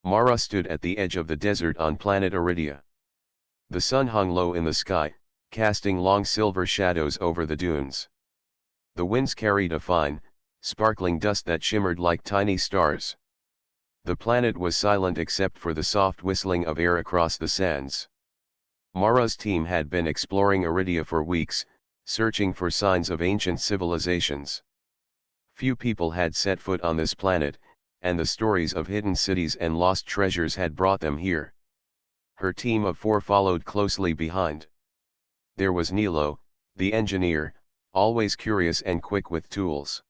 Mara stood at the edge of the desert on planet Aridia. The sun hung low in the sky, casting long silver shadows over the dunes. The winds carried a fine, sparkling dust that shimmered like tiny stars. The planet was silent except for the soft whistling of air across the sands. Mara's team had been exploring Aridia for weeks, searching for signs of ancient civilizations. Few people had set foot on this planet, and the stories of hidden cities and lost treasures had brought them here. Her team of 4 followed closely behind. There was Nilo, the engineer, always curious and quick with tools.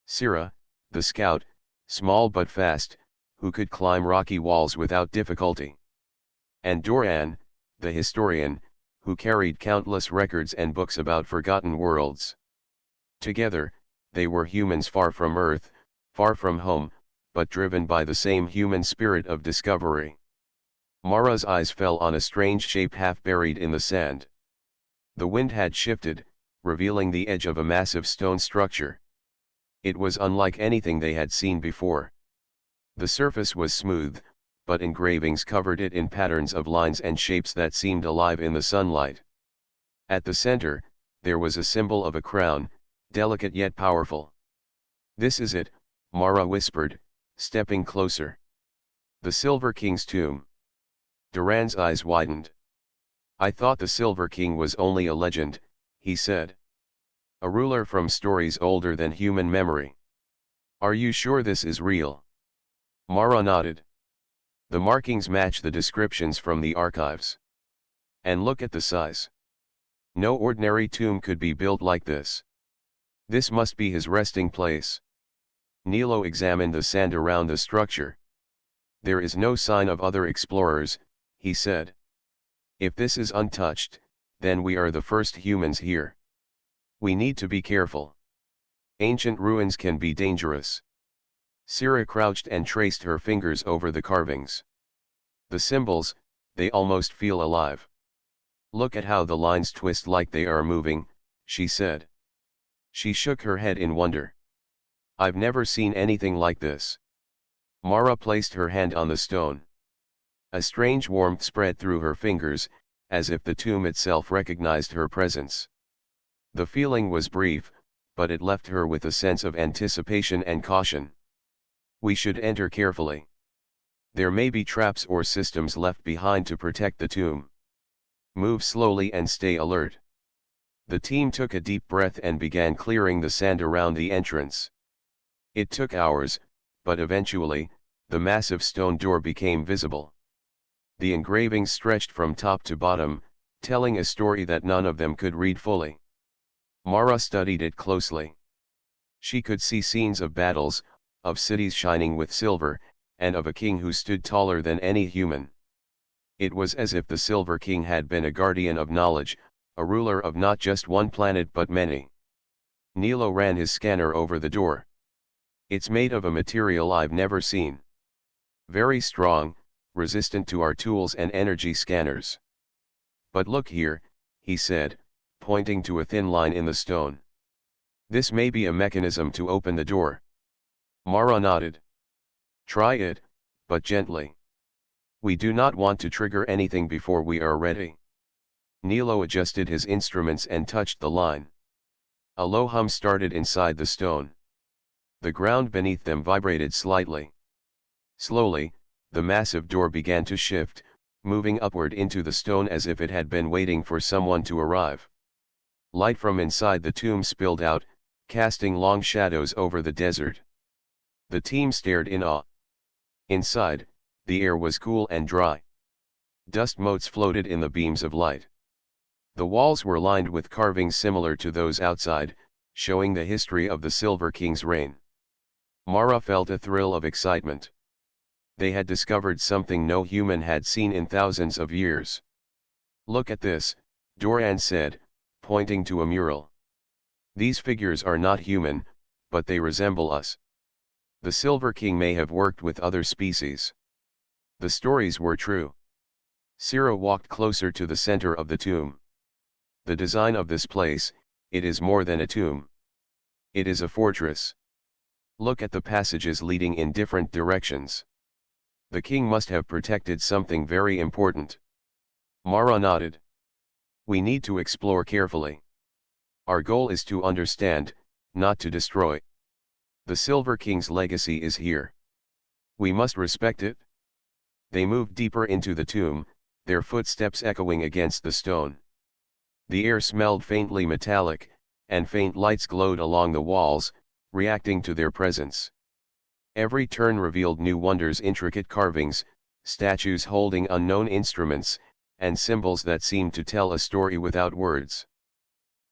Sira, the scout, small but fast, who could climb rocky walls without difficulty. And Doran, the historian, who carried countless records and books about forgotten worlds. Together, they were humans far from Earth, far from home, but driven by the same human spirit of discovery. Mara's eyes fell on a strange shape half buried in the sand. The wind had shifted, revealing the edge of a massive stone structure. It was unlike anything they had seen before. The surface was smooth, but engravings covered it in patterns of lines and shapes that seemed alive in the sunlight. At the center, there was a symbol of a crown, delicate yet powerful. "This is it," Mara whispered, stepping closer. "The Silver King's tomb." Duran's eyes widened. "I thought the Silver King was only a legend," he said. "A ruler from stories older than human memory. Are you sure this is real?" Mara nodded. "The markings match the descriptions from the archives. And look at the size. No ordinary tomb could be built like this. This must be his resting place." Nilo examined the sand around the structure. "There is no sign of other explorers," he said. "If this is untouched, then we are the first humans here. We need to be careful. Ancient ruins can be dangerous." Sira crouched and traced her fingers over the carvings. "The symbols, they almost feel alive. Look at how the lines twist like they are moving," she said. She shook her head in wonder. "I've never seen anything like this." Mara placed her hand on the stone. A strange warmth spread through her fingers, as if the tomb itself recognized her presence. The feeling was brief, but it left her with a sense of anticipation and caution. "We should enter carefully. There may be traps or systems left behind to protect the tomb. Move slowly and stay alert." The team took a deep breath and began clearing the sand around the entrance. It took hours, but eventually, the massive stone door became visible. The engravings stretched from top to bottom, telling a story that none of them could read fully. Mara studied it closely. She could see scenes of battles, of cities shining with silver, and of a king who stood taller than any human. It was as if the Silver King had been a guardian of knowledge, a ruler of not just one planet but many. Nilo ran his scanner over the door. "It's made of a material I've never seen. Very strong, resistant to our tools and energy scanners. But look here," he said, pointing to a thin line in the stone. "This may be a mechanism to open the door." Mara nodded. "Try it, but gently. We do not want to trigger anything before we are ready." Nilo adjusted his instruments and touched the line. A low hum started inside the stone. The ground beneath them vibrated slightly. Slowly, the massive door began to shift, moving upward into the stone as if it had been waiting for someone to arrive. Light from inside the tomb spilled out, casting long shadows over the desert. The team stared in awe. Inside, the air was cool and dry. Dust motes floated in the beams of light. The walls were lined with carvings similar to those outside, showing the history of the Silver King's reign. Mara felt a thrill of excitement. They had discovered something no human had seen in thousands of years. "Look at this," Doran said, pointing to a mural. "These figures are not human, but they resemble us. The Silver King may have worked with other species." The stories were true. Sira walked closer to the center of the tomb. "The design of this place, it is more than a tomb. It is a fortress. Look at the passages leading in different directions. The king must have protected something very important. Mara nodded. We need to explore carefully. Our goal is to understand, not to destroy. The Silver King's legacy is here. We must respect it. They moved deeper into the tomb, their footsteps echoing against the stone. The air smelled faintly metallic, and faint lights glowed along the walls, reacting to their presence. Every turn revealed new wonders, intricate carvings, statues holding unknown instruments, and symbols that seemed to tell a story without words.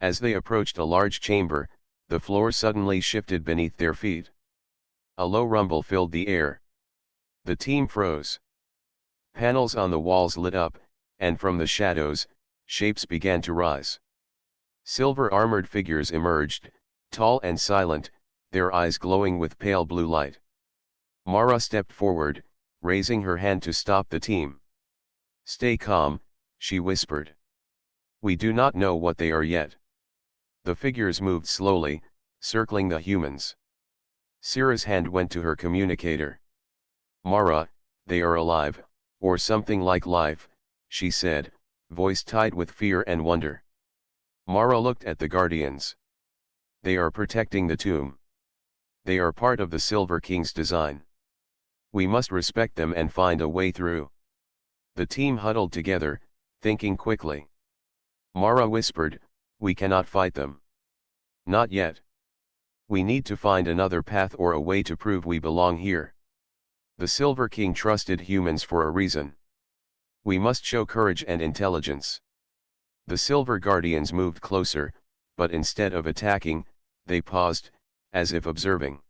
As they approached a large chamber, the floor suddenly shifted beneath their feet. A low rumble filled the air. The team froze. Panels on the walls lit up, and from the shadows, shapes began to rise. Silver-armored figures emerged, tall and silent, their eyes glowing with pale blue light. Mara stepped forward, raising her hand to stop the team. "Stay calm," she whispered. "We do not know what they are yet." The figures moved slowly, circling the humans. Syrah's hand went to her communicator. "Mara, they are alive, or something like life," she said, voice tied with fear and wonder. Mara looked at the guardians. "They are protecting the tomb. They are part of the Silver King's design. We must respect them and find a way through." The team huddled together, thinking quickly. Mara whispered, "We cannot fight them. Not yet. We need to find another path or a way to prove we belong here. The Silver King trusted humans for a reason. We must show courage and intelligence." The Silver Guardians moved closer, but instead of attacking, they paused, as if observing.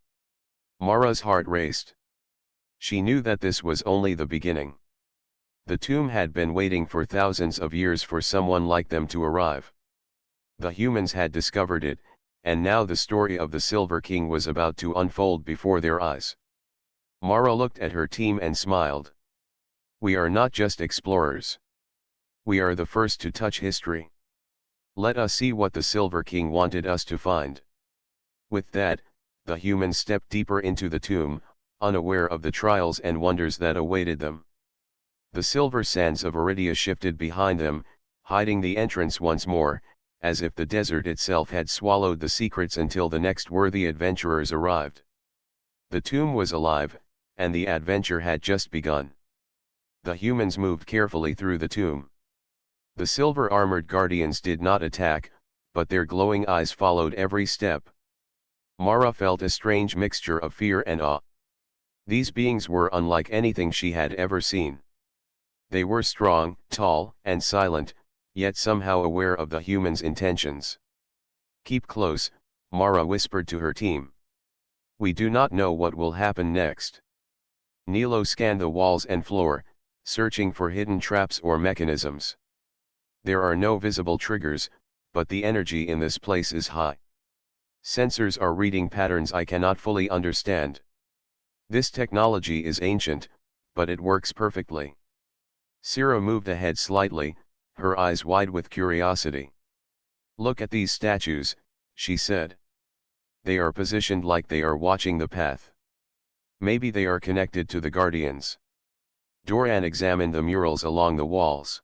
Mara's heart raced. She knew that this was only the beginning. The tomb had been waiting for thousands of years for someone like them to arrive. The humans had discovered it, and now the story of the Silver King was about to unfold before their eyes. Mara looked at her team and smiled. "We are not just explorers. We are the first to touch history. Let us see what the Silver King wanted us to find." With that, the humans stepped deeper into the tomb, unaware of the trials and wonders that awaited them. The silver sands of Aridia shifted behind them, hiding the entrance once more, as if the desert itself had swallowed the secrets until the next worthy adventurers arrived. The tomb was alive, and the adventure had just begun. The humans moved carefully through the tomb. The silver-armored guardians did not attack, but their glowing eyes followed every step. Mara felt a strange mixture of fear and awe. These beings were unlike anything she had ever seen. They were strong, tall, and silent, yet somehow aware of the humans' intentions. "Keep close," Mara whispered to her team. "We do not know what will happen next." Nilo scanned the walls and floor, searching for hidden traps or mechanisms. "There are no visible triggers, but the energy in this place is high. Sensors are reading patterns I cannot fully understand. This technology is ancient, but it works perfectly." Syrah moved ahead slightly, her eyes wide with curiosity. "Look at these statues," she said. "They are positioned like they are watching the path. Maybe they are connected to the guardians." Doran examined the murals along the walls.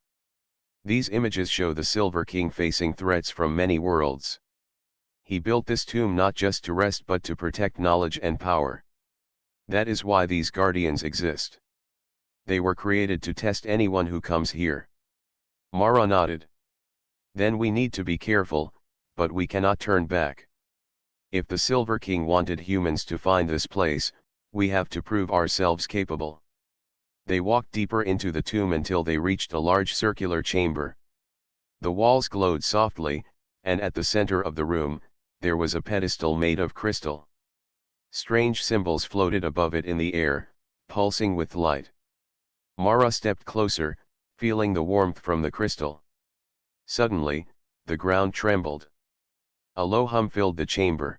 "These images show the Silver King facing threats from many worlds. He built this tomb not just to rest but to protect knowledge and power. That is why these guardians exist. They were created to test anyone who comes here." Mara nodded. "Then we need to be careful, but we cannot turn back. If the Silver King wanted humans to find this place, we have to prove ourselves capable." They walked deeper into the tomb until they reached a large circular chamber. The walls glowed softly, and at the center of the room, there was a pedestal made of crystal. Strange symbols floated above it in the air, pulsing with light. Mara stepped closer, feeling the warmth from the crystal. Suddenly, the ground trembled. A low hum filled the chamber.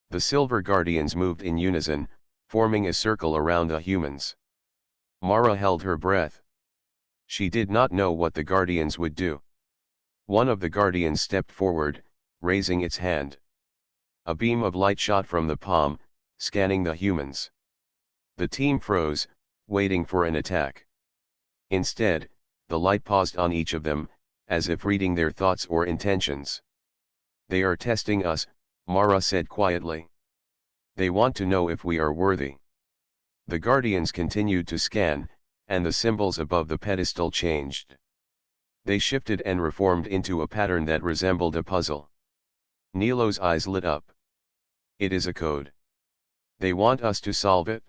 The silver guardians moved in unison, forming a circle around the humans. Mara held her breath. She did not know what the guardians would do. One of the guardians stepped forward, raising its hand. A beam of light shot from the palm, scanning the humans. The team froze, waiting for an attack. Instead, the light paused on each of them, as if reading their thoughts or intentions. "They are testing us," Mara said quietly. "They want to know if we are worthy." The guardians continued to scan, and the symbols above the pedestal changed. They shifted and reformed into a pattern that resembled a puzzle. Nilo's eyes lit up. "It is a code. They want us to solve it?"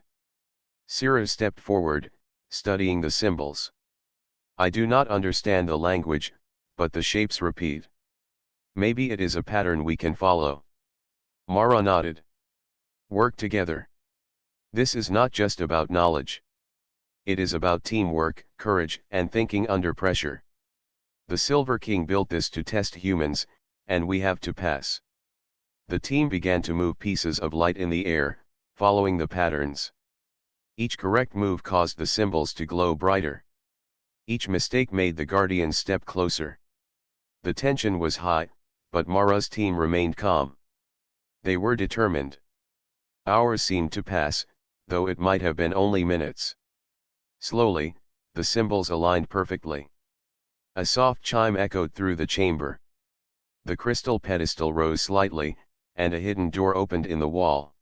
Sira stepped forward, studying the symbols. "I do not understand the language, but the shapes repeat. Maybe it is a pattern we can follow." Mara nodded. "Work together. This is not just about knowledge. It is about teamwork, courage, and thinking under pressure. The Silver King built this to test humans, and we have to pass." The team began to move pieces of light in the air, following the patterns. Each correct move caused the symbols to glow brighter. Each mistake made the guardians step closer. The tension was high, but Mara's team remained calm. They were determined. Hours seemed to pass, though it might have been only minutes. Slowly, the symbols aligned perfectly. A soft chime echoed through the chamber. The crystal pedestal rose slightly, and a hidden door opened in the wall.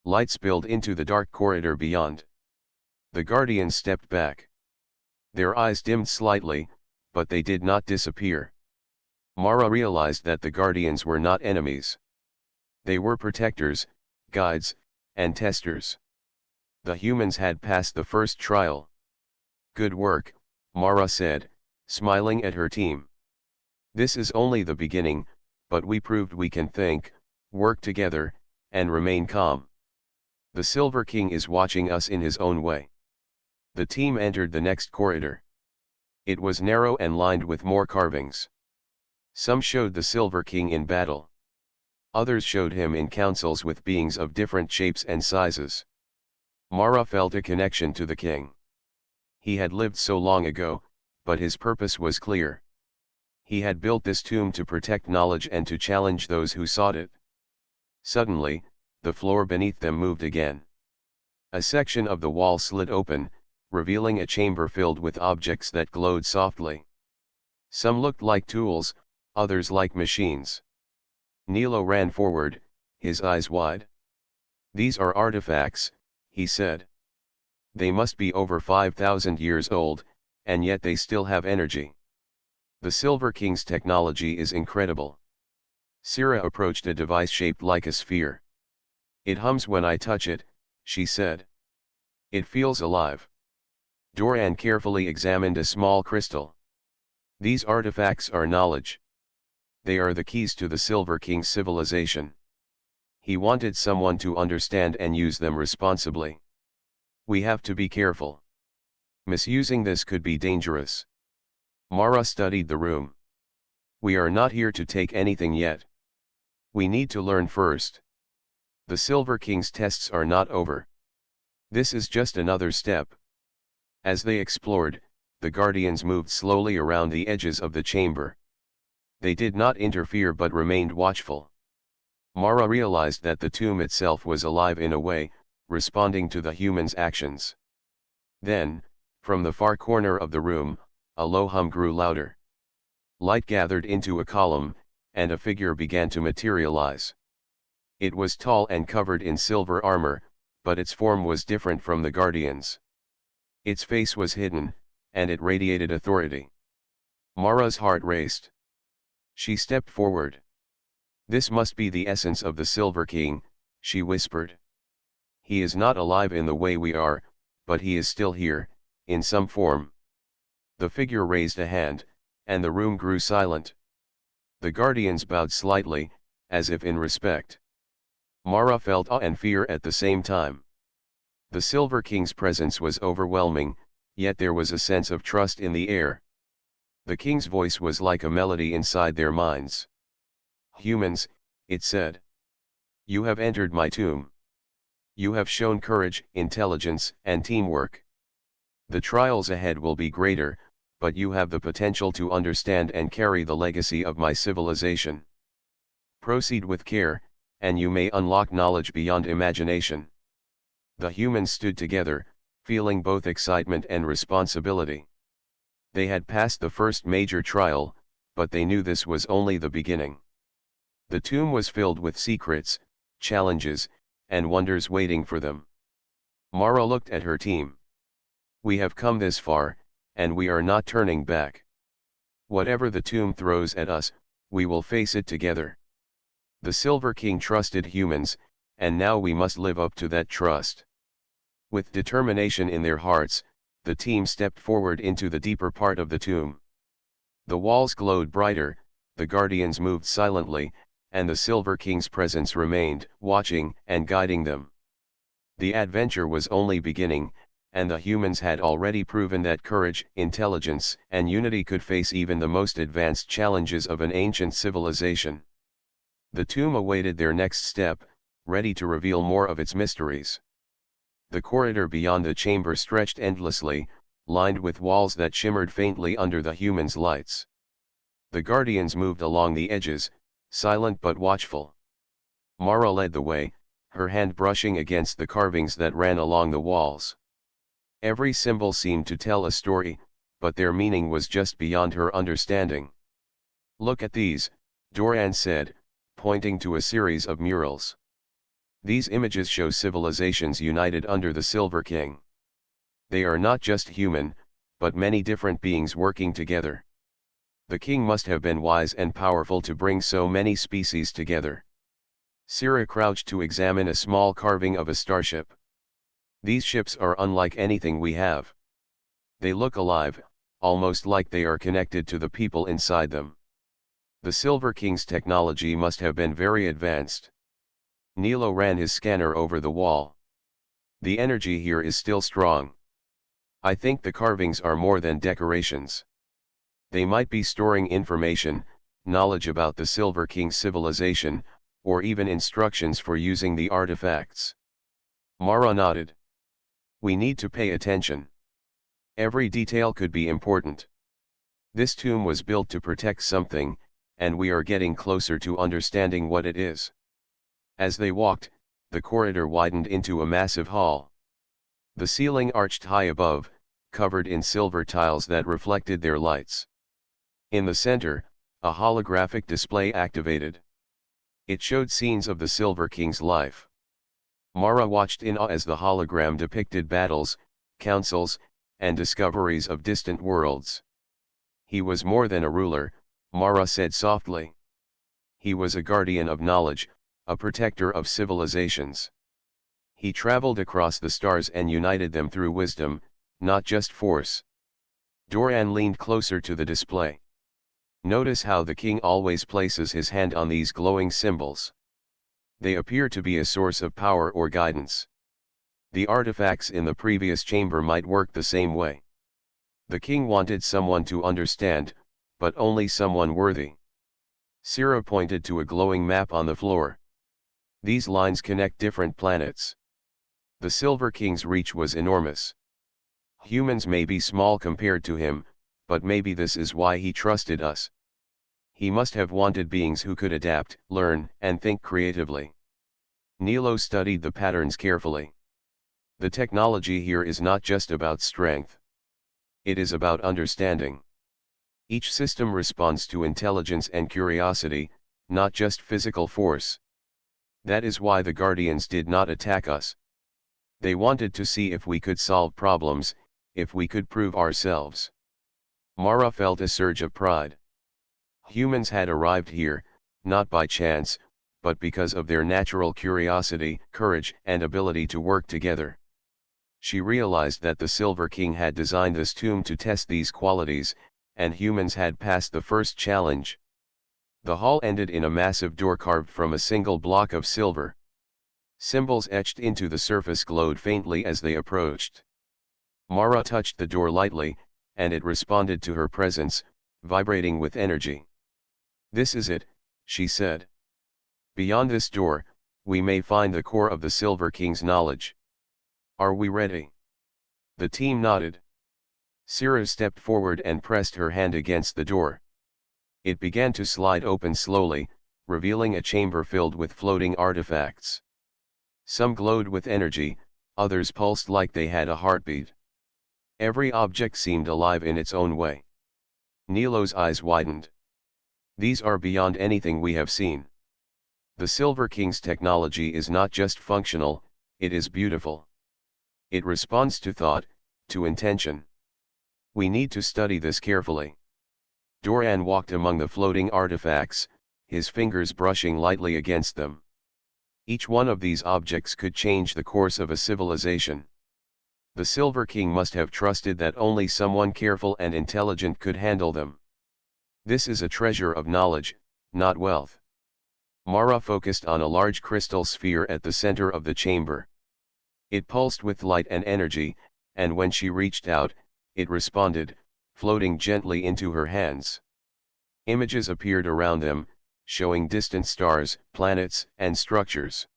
Light spilled into the dark corridor beyond. The guardians stepped back. Their eyes dimmed slightly, but they did not disappear. Mara realized that the guardians were not enemies. They were protectors, guides, and testers. The humans had passed the first trial. "Good work," Mara said, smiling at her team. "This is only the beginning, but we proved we can think, work together, and remain calm. The Silver King is watching us in his own way." The team entered the next corridor. It was narrow and lined with more carvings. Some showed the Silver King in battle. Others showed him in councils with beings of different shapes and sizes. Mara felt a connection to the king. He had lived so long ago, but his purpose was clear. He had built this tomb to protect knowledge and to challenge those who sought it. Suddenly, the floor beneath them moved again. A section of the wall slid open, revealing a chamber filled with objects that glowed softly. Some looked like tools, others like machines. Nilo ran forward, his eyes wide. "These are artifacts," he said. "They must be over 5,000 years old, and yet they still have energy. The Silver King's technology is incredible." Sira approached a device shaped like a sphere. "It hums when I touch it," she said. "It feels alive." Doran carefully examined a small crystal. "These artifacts are knowledge. They are the keys to the Silver King's civilization. He wanted someone to understand and use them responsibly. We have to be careful. Misusing this could be dangerous." Mara studied the room. "We are not here to take anything yet. We need to learn first. The Silver King's tests are not over. This is just another step." As they explored, the guardians moved slowly around the edges of the chamber. They did not interfere but remained watchful. Mara realized that the tomb itself was alive in a way, responding to the humans' actions. Then, from the far corner of the room, a low hum grew louder. Light gathered into a column, and a figure began to materialize. It was tall and covered in silver armor, but its form was different from the guardians. Its face was hidden, and it radiated authority. Mara's heart raced. She stepped forward. "This must be the essence of the Silver King," she whispered. "He is not alive in the way we are, but he is still here, in some form." The figure raised a hand, and the room grew silent. The guardians bowed slightly, as if in respect. Mara felt awe and fear at the same time. The Silver King's presence was overwhelming, yet there was a sense of trust in the air. The king's voice was like a melody inside their minds. "Humans," it said. "You have entered my tomb. You have shown courage, intelligence, and teamwork. The trials ahead will be greater, but you have the potential to understand and carry the legacy of my civilization. Proceed with care, and you may unlock knowledge beyond imagination." The humans stood together, feeling both excitement and responsibility. They had passed the first major trial, but they knew this was only the beginning. The tomb was filled with secrets, challenges, and wonders waiting for them. Mara looked at her team. We have come this far, and we are not turning back. Whatever the tomb throws at us, we will face it together. The Silver King trusted humans, and now we must live up to that trust. With determination in their hearts, the team stepped forward into the deeper part of the tomb. The walls glowed brighter, the guardians moved silently, and the Silver King's presence remained, watching and guiding them. The adventure was only beginning, and the humans had already proven that courage, intelligence, and unity could face even the most advanced challenges of an ancient civilization. The tomb awaited their next step, ready to reveal more of its mysteries. The corridor beyond the chamber stretched endlessly, lined with walls that shimmered faintly under the humans' lights. The guardians moved along the edges, silent but watchful. Mara led the way, her hand brushing against the carvings that ran along the walls. Every symbol seemed to tell a story, but their meaning was just beyond her understanding. "Look at these," Doran said, pointing to a series of murals. "These images show civilizations united under the Silver King. They are not just human, but many different beings working together. The king must have been wise and powerful to bring so many species together." Sira crouched to examine a small carving of a starship. "These ships are unlike anything we have. They look alive, almost like they are connected to the people inside them. The Silver King's technology must have been very advanced." Nilo ran his scanner over the wall. "The energy here is still strong. I think the carvings are more than decorations. They might be storing information, knowledge about the Silver King's civilization, or even instructions for using the artifacts." Mara nodded. "We need to pay attention. Every detail could be important. This tomb was built to protect something, and we are getting closer to understanding what it is." As they walked, the corridor widened into a massive hall. The ceiling arched high above, covered in silver tiles that reflected their lights. In the center, a holographic display activated. It showed scenes of the Silver King's life. Mara watched in awe as the hologram depicted battles, councils, and discoveries of distant worlds. "He was more than a ruler," Mara said softly. "He was a guardian of knowledge, a protector of civilizations. He traveled across the stars and united them through wisdom, not just force." Doran leaned closer to the display. "Notice how the king always places his hand on these glowing symbols. They appear to be a source of power or guidance. The artifacts in the previous chamber might work the same way. The king wanted someone to understand, but only someone worthy." Sira pointed to a glowing map on the floor. "These lines connect different planets." The Silver King's reach was enormous. Humans may be small compared to him, but maybe this is why he trusted us. He must have wanted beings who could adapt, learn, and think creatively. Nilo studied the patterns carefully. "The technology here is not just about strength. It is about understanding. Each system responds to intelligence and curiosity, not just physical force. That is why the Guardians did not attack us. They wanted to see if we could solve problems, if we could prove ourselves." Mara felt a surge of pride. Humans had arrived here, not by chance, but because of their natural curiosity, courage, and ability to work together. She realized that the Silver King had designed this tomb to test these qualities, and humans had passed the first challenge. The hall ended in a massive door carved from a single block of silver. Symbols etched into the surface glowed faintly as they approached. Mara touched the door lightly, and it responded to her presence, vibrating with energy. "This is it," she said. "Beyond this door, we may find the core of the Silver King's knowledge. Are we ready?" The team nodded. Sira stepped forward and pressed her hand against the door. It began to slide open slowly, revealing a chamber filled with floating artifacts. Some glowed with energy, Others pulsed like they had a heartbeat. Every object seemed alive in its own way. Nilo's eyes widened. These are beyond anything we have seen. The Silver King's technology is not just functional, it is beautiful. It responds to thought, to intention. We need to study this carefully. Doran walked among the floating artifacts, his fingers brushing lightly against them. Each one of these objects could change the course of a civilization. The Silver King must have trusted that only someone careful and intelligent could handle them. This is a treasure of knowledge, not wealth. Mara focused on a large crystal sphere at the center of the chamber. It pulsed with light and energy, and when she reached out, it responded, floating gently into her hands. Images appeared around them, showing distant stars, planets, and structures.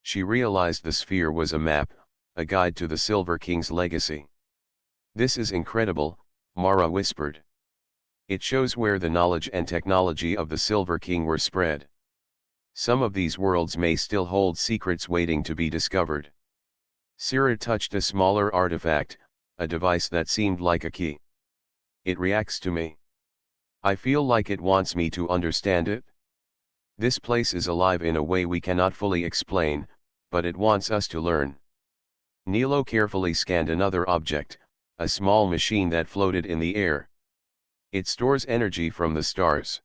She realized the sphere was a map, a guide to the Silver King's legacy. "This is incredible," Mara whispered. "It shows where the knowledge and technology of the Silver King were spread. Some of these worlds may still hold secrets waiting to be discovered." Sira touched a smaller artifact, a device that seemed like a key. "It reacts to me. I feel like it wants me to understand it. This place is alive in a way we cannot fully explain, but it wants us to learn." Nilo carefully scanned another object, a small machine that floated in the air. "It stores energy from the stars.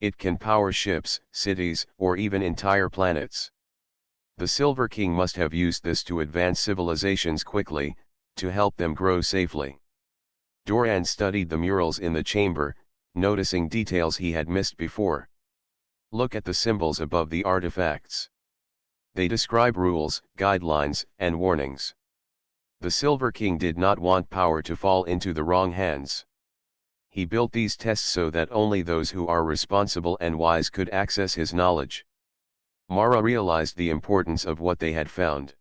It can power ships, cities, or even entire planets. The Silver King must have used this to advance civilizations quickly, to help them grow safely." Doran studied the murals in the chamber, noticing details he had missed before. "Look at the symbols above the artifacts. They describe rules, guidelines, and warnings. The Silver King did not want power to fall into the wrong hands. He built these tests so that only those who are responsible and wise could access his knowledge." Mara realized the importance of what they had found.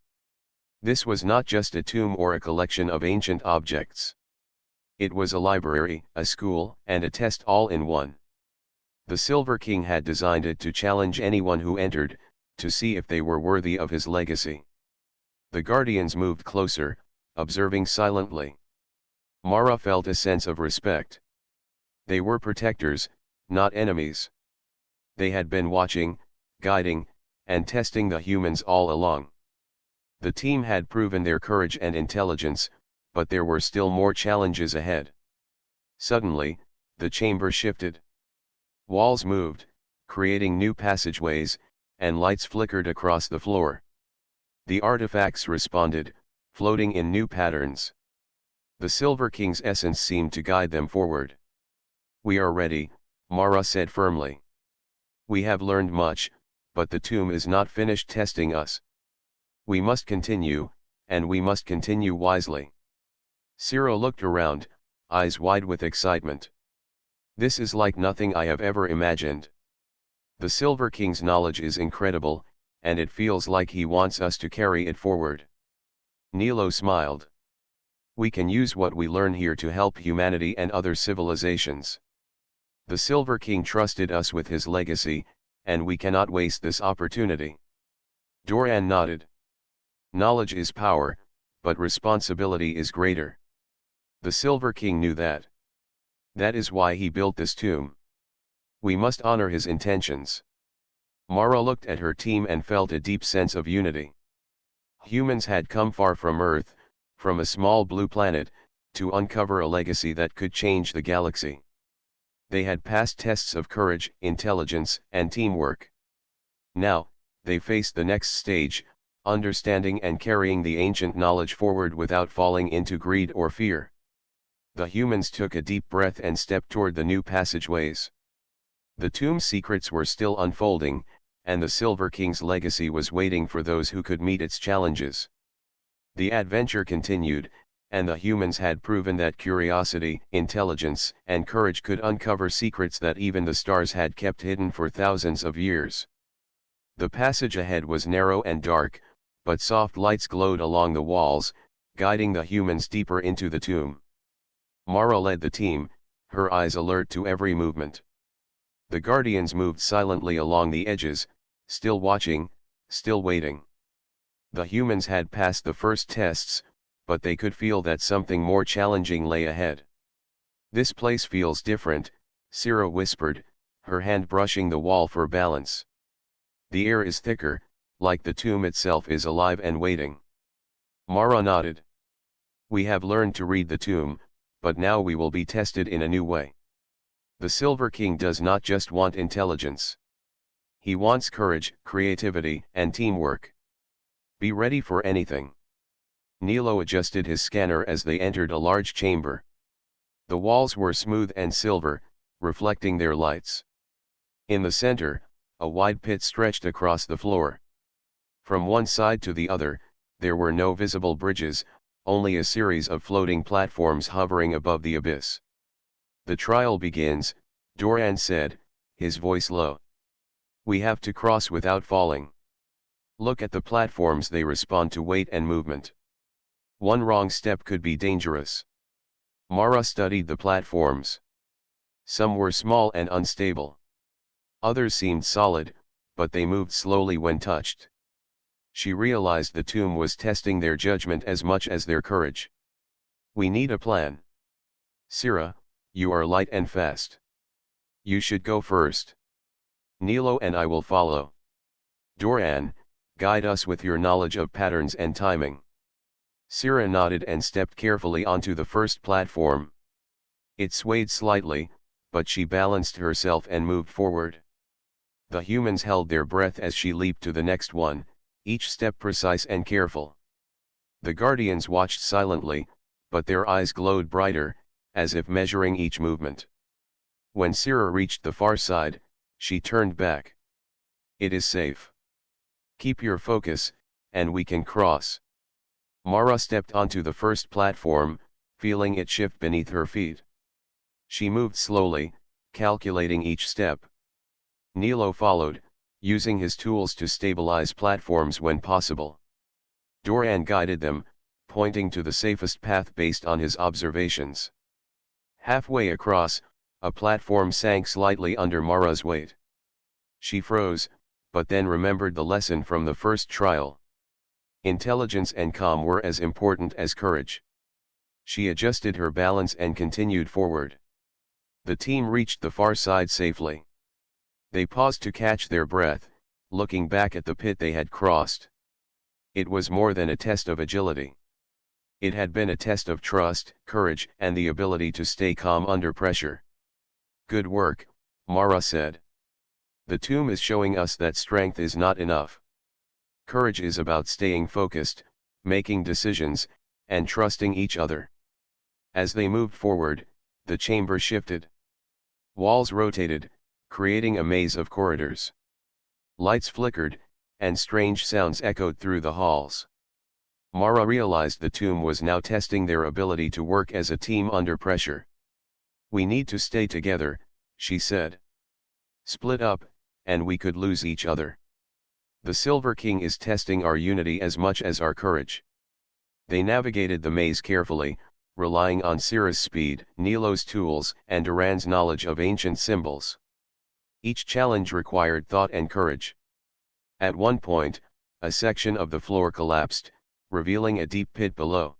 This was not just a tomb or a collection of ancient objects. It was a library, a school, and a test all in one. The Silver King had designed it to challenge anyone who entered, to see if they were worthy of his legacy. The Guardians moved closer, observing silently. Mara felt a sense of respect. They were protectors, not enemies. They had been watching, guiding, and testing the humans all along. The team had proven their courage and intelligence, but there were still more challenges ahead. Suddenly, the chamber shifted. Walls moved, creating new passageways, and lights flickered across the floor. The artifacts responded, floating in new patterns. The Silver King's essence seemed to guide them forward. "We are ready," Mara said firmly. "We have learned much, but the tomb is not finished testing us. We must continue, and we must continue wisely." Ciro looked around, eyes wide with excitement. "This is like nothing I have ever imagined. The Silver King's knowledge is incredible, and it feels like he wants us to carry it forward." Nilo smiled. "We can use what we learn here to help humanity and other civilizations. The Silver King trusted us with his legacy, and we cannot waste this opportunity." Doran nodded. "Knowledge is power, but responsibility is greater. The Silver King knew that. That is why he built this tomb. We must honor his intentions." Mara looked at her team and felt a deep sense of unity. Humans had come far from Earth, from a small blue planet, to uncover a legacy that could change the galaxy. They had passed tests of courage, intelligence, and teamwork. Now, they faced the next stage, understanding and carrying the ancient knowledge forward without falling into greed or fear. The humans took a deep breath and stepped toward the new passageways. The tomb's secrets were still unfolding, and the Silver King's legacy was waiting for those who could meet its challenges. The adventure continued, and the humans had proven that curiosity, intelligence, and courage could uncover secrets that even the stars had kept hidden for thousands of years. The passage ahead was narrow and dark, but soft lights glowed along the walls, guiding the humans deeper into the tomb. Mara led the team, her eyes alert to every movement. The Guardians moved silently along the edges, still watching, still waiting. The humans had passed the first tests, but they could feel that something more challenging lay ahead. "This place feels different," Sira whispered, her hand brushing the wall for balance. "The air is thicker, like the tomb itself is alive and waiting." Mara nodded. "We have learned to read the tomb, but now we will be tested in a new way. The Silver King does not just want intelligence. He wants courage, creativity, and teamwork. Be ready for anything." Nilo adjusted his scanner as they entered a large chamber. The walls were smooth and silver, reflecting their lights. In the center, a wide pit stretched across the floor. From one side to the other, there were no visible bridges, only a series of floating platforms hovering above the abyss. "The trial begins," Doran said, his voice low. "We have to cross without falling." "Look at the platforms," they respond to weight and movement. "One wrong step could be dangerous." Mara studied the platforms. Some were small and unstable. Others seemed solid, but they moved slowly when touched. She realized the tomb was testing their judgment as much as their courage. "We need a plan. Sira, you are light and fast. You should go first. Nilo and I will follow. Doran, guide us with your knowledge of patterns and timing." Sira nodded and stepped carefully onto the first platform. It swayed slightly, but she balanced herself and moved forward. The humans held their breath as she leaped to the next one, each step precise and careful. The Guardians watched silently, but their eyes glowed brighter, as if measuring each movement. When Sira reached the far side, she turned back. "It is safe. Keep your focus, and we can cross." Mara stepped onto the first platform, feeling it shift beneath her feet. She moved slowly, calculating each step. Nilo followed, using his tools to stabilize platforms when possible. Doran guided them, pointing to the safest path based on his observations. Halfway across, a platform sank slightly under Mara's weight. She froze, but then remembered the lesson from the first trial. Intelligence and calm were as important as courage. She adjusted her balance and continued forward. The team reached the far side safely. They paused to catch their breath, looking back at the pit they had crossed. It was more than a test of agility. It had been a test of trust, courage, and the ability to stay calm under pressure. "Good work," Mara said. "The tomb is showing us that strength is not enough. Courage is about staying focused, making decisions, and trusting each other." As they moved forward, the chamber shifted. Walls rotated, creating a maze of corridors. Lights flickered, and strange sounds echoed through the halls. Mara realized the tomb was now testing their ability to work as a team under pressure. "We need to stay together," she said. "Split up, and we could lose each other. The Silver King is testing our unity as much as our courage." They navigated the maze carefully, relying on Sira's speed, Nilo's tools, and Duran's knowledge of ancient symbols. Each challenge required thought and courage. At one point, a section of the floor collapsed, revealing a deep pit below.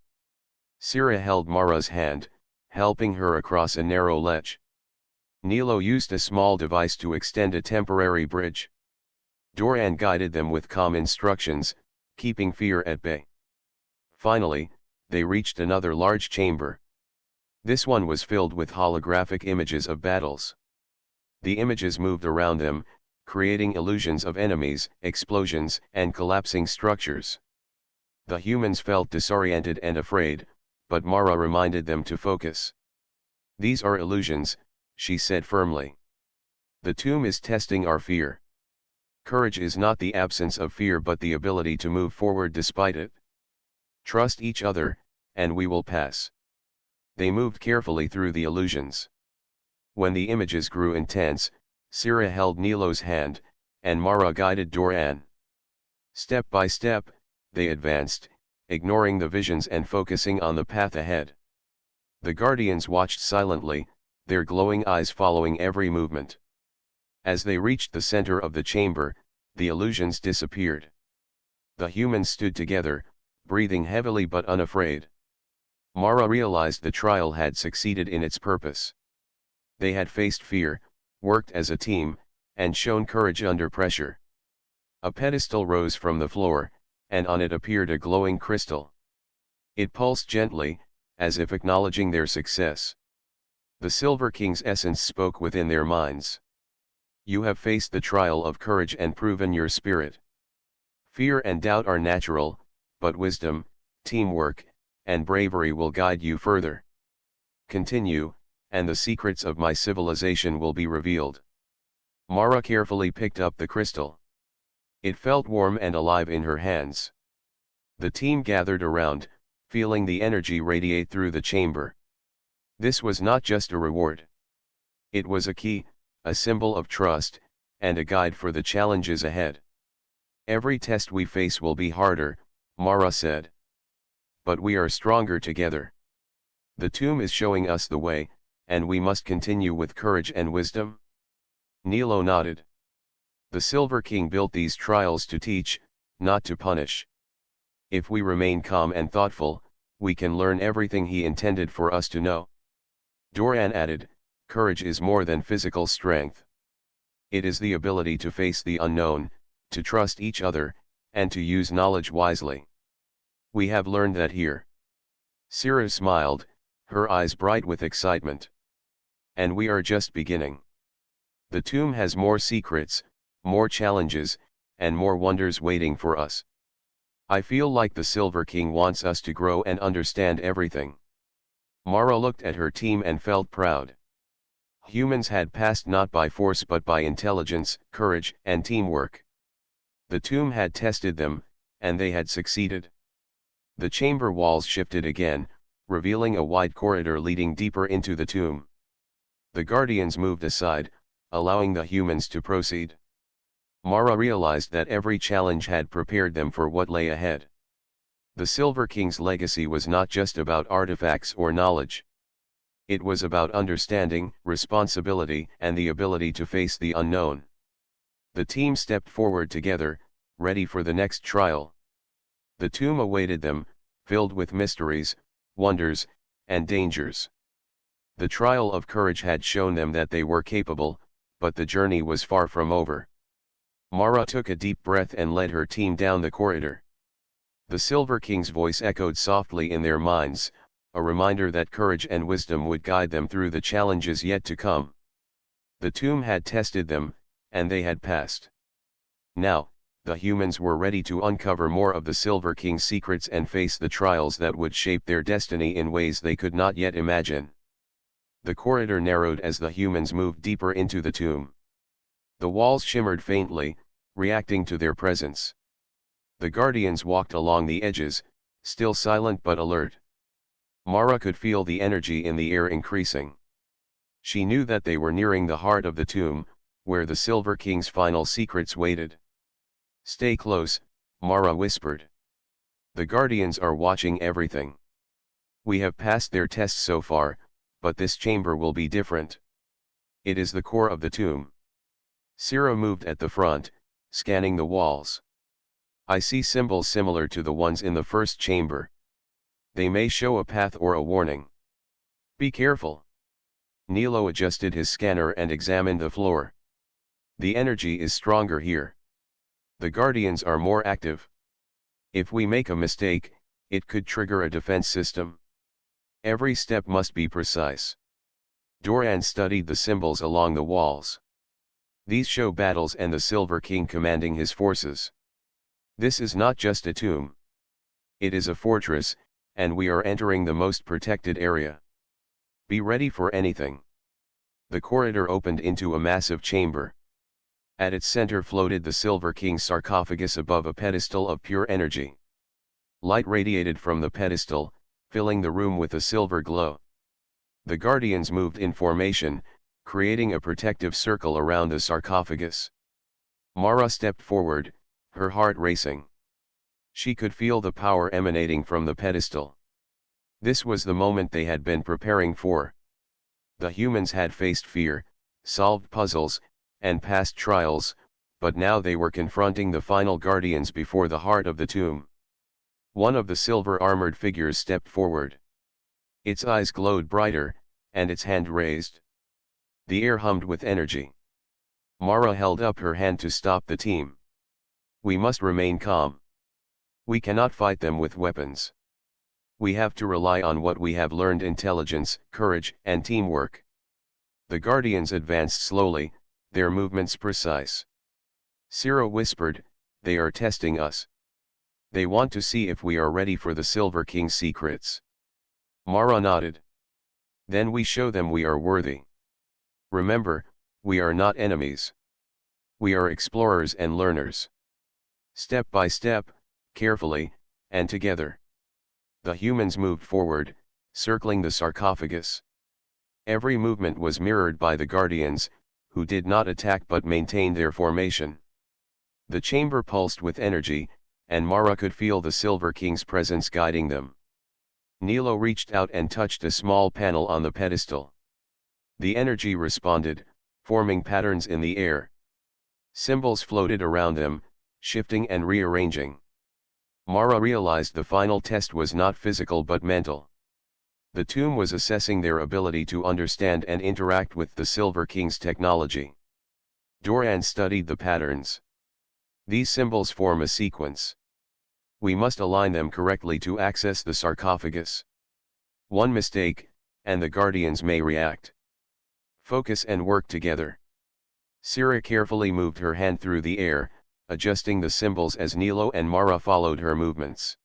Sira held Mara's hand, helping her across a narrow ledge. Nilo used a small device to extend a temporary bridge. Doran guided them with calm instructions, keeping fear at bay. Finally, they reached another large chamber. This one was filled with holographic images of battles. The images moved around them, creating illusions of enemies, explosions, and collapsing structures. The humans felt disoriented and afraid, but Mara reminded them to focus. "These are illusions," she said firmly. "The tomb is testing our fear. Courage is not the absence of fear but the ability to move forward despite it. Trust each other, and we will pass." They moved carefully through the illusions. When the images grew intense, Sira held Nilo's hand, and Mara guided Doran. Step by step, they advanced, ignoring the visions and focusing on the path ahead. The Guardians watched silently, their glowing eyes following every movement. As they reached the center of the chamber, the illusions disappeared. The humans stood together, breathing heavily but unafraid. Mara realized the trial had succeeded in its purpose. They had faced fear, worked as a team, and shown courage under pressure. A pedestal rose from the floor, and on it appeared a glowing crystal. It pulsed gently, as if acknowledging their success. The Silver King's essence spoke within their minds. You have faced the trial of courage and proven your spirit. Fear and doubt are natural, but wisdom, teamwork, and bravery will guide you further. Continue, and the secrets of my civilization will be revealed. Mara carefully picked up the crystal. It felt warm and alive in her hands. The team gathered around, feeling the energy radiate through the chamber. This was not just a reward. It was a key, a symbol of trust, and a guide for the challenges ahead. Every test we face will be harder, Mara said. But we are stronger together. The tomb is showing us the way, and we must continue with courage and wisdom. Nilo nodded. The Silver King built these trials to teach, not to punish. If we remain calm and thoughtful, we can learn everything he intended for us to know. Doran added, courage is more than physical strength. It is the ability to face the unknown, to trust each other, and to use knowledge wisely. We have learned that here. Sira smiled, her eyes bright with excitement. And we are just beginning. The tomb has more secrets, more challenges, and more wonders waiting for us. I feel like the Silver King wants us to grow and understand everything. Mara looked at her team and felt proud. Humans had passed not by force but by intelligence, courage, and teamwork. The tomb had tested them, and they had succeeded. The chamber walls shifted again, revealing a wide corridor leading deeper into the tomb. The guardians moved aside, allowing the humans to proceed. Mara realized that every challenge had prepared them for what lay ahead. The Silver King's legacy was not just about artifacts or knowledge. It was about understanding, responsibility, and the ability to face the unknown. The team stepped forward together, ready for the next trial. The tomb awaited them, filled with mysteries, wonders, and dangers. The trial of courage had shown them that they were capable, but the journey was far from over. Mara took a deep breath and led her team down the corridor. The Silver King's voice echoed softly in their minds, a reminder that courage and wisdom would guide them through the challenges yet to come. The tomb had tested them, and they had passed. Now, the humans were ready to uncover more of the Silver King's secrets and face the trials that would shape their destiny in ways they could not yet imagine. The corridor narrowed as the humans moved deeper into the tomb. The walls shimmered faintly, reacting to their presence. The guardians walked along the edges, still silent but alert. Mara could feel the energy in the air increasing. She knew that they were nearing the heart of the tomb, where the Silver King's final secrets waited. Stay close, Mara whispered. The guardians are watching everything. We have passed their tests so far, but this chamber will be different. It is the core of the tomb. Sira moved at the front, scanning the walls. I see symbols similar to the ones in the first chamber. They may show a path or a warning. Be careful. Nilo adjusted his scanner and examined the floor. The energy is stronger here. The guardians are more active. If we make a mistake, it could trigger a defense system. Every step must be precise. Doran studied the symbols along the walls. These show battles and the Silver King commanding his forces. This is not just a tomb. It is a fortress, and we are entering the most protected area. Be ready for anything. The corridor opened into a massive chamber. At its center floated the Silver King's sarcophagus above a pedestal of pure energy. Light radiated from the pedestal, filling the room with a silver glow. The guardians moved in formation, creating a protective circle around the sarcophagus. Mara stepped forward, her heart racing. She could feel the power emanating from the pedestal. This was the moment they had been preparing for. The humans had faced fear, solved puzzles, and passed trials, but now they were confronting the final guardians before the heart of the tomb. One of the silver-armored figures stepped forward. Its eyes glowed brighter, and its hand raised. The air hummed with energy. Mara held up her hand to stop the team. We must remain calm. We cannot fight them with weapons. We have to rely on what we have learned: intelligence, courage, and teamwork. The guardians advanced slowly, their movements precise. Ciro whispered, "They are testing us. They want to see if we are ready for the Silver King's secrets." Mara nodded. "Then we show them we are worthy. Remember, we are not enemies. We are explorers and learners." Step by step, carefully, and together, the humans moved forward, circling the sarcophagus. Every movement was mirrored by the guardians, who did not attack but maintained their formation. The chamber pulsed with energy, and Mara could feel the Silver King's presence guiding them. Nilo reached out and touched a small panel on the pedestal. The energy responded, forming patterns in the air. Symbols floated around them, shifting and rearranging. Mara realized the final test was not physical but mental. The tomb was assessing their ability to understand and interact with the Silver King's technology. Doran studied the patterns. These symbols form a sequence. We must align them correctly to access the sarcophagus. One mistake, and the guardians may react. Focus and work together. Sira carefully moved her hand through the air, adjusting the symbols as Nilo and Mara followed her movements.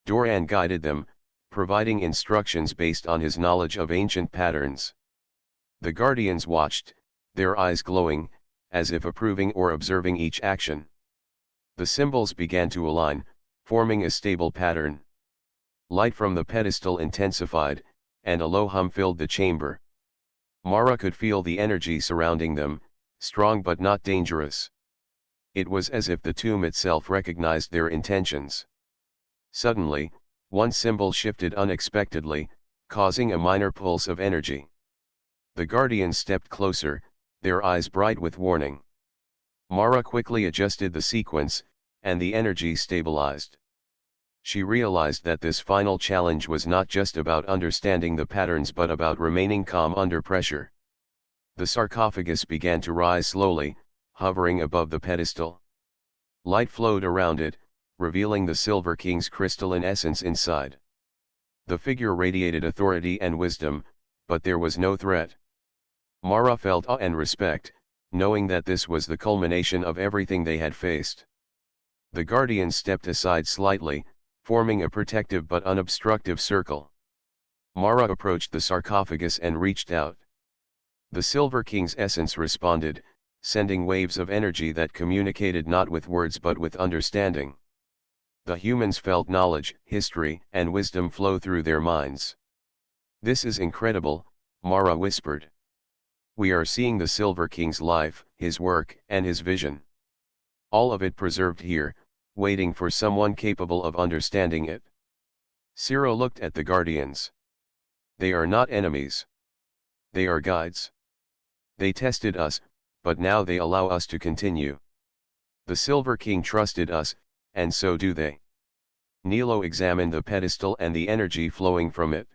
Doran guided them, providing instructions based on his knowledge of ancient patterns. The guardians watched, their eyes glowing, as if approving or observing each action. The symbols began to align, forming a stable pattern. Light from the pedestal intensified, and a low hum filled the chamber. Mara could feel the energy surrounding them, strong but not dangerous. It was as if the tomb itself recognized their intentions. Suddenly, one symbol shifted unexpectedly, causing a minor pulse of energy. The guardians stepped closer, their eyes bright with warning. Mara quickly adjusted the sequence, and the energy stabilized. She realized that this final challenge was not just about understanding the patterns but about remaining calm under pressure. The sarcophagus began to rise slowly, hovering above the pedestal. Light flowed around it, revealing the Silver King's crystalline essence inside. The figure radiated authority and wisdom, but there was no threat. Mara felt awe and respect, knowing that this was the culmination of everything they had faced. The guardians stepped aside slightly, forming a protective but unobstructive circle. Mara approached the sarcophagus and reached out. The Silver King's essence responded, sending waves of energy that communicated not with words but with understanding. The humans felt knowledge, history, and wisdom flow through their minds. "This is incredible," Mara whispered. "We are seeing the Silver King's life, his work, and his vision. All of it preserved here, waiting for someone capable of understanding it." Ciro looked at the guardians. "They are not enemies. They are guides. They tested us, but now they allow us to continue. The Silver King trusted us, and so do they." Nilo examined the pedestal and the energy flowing from it.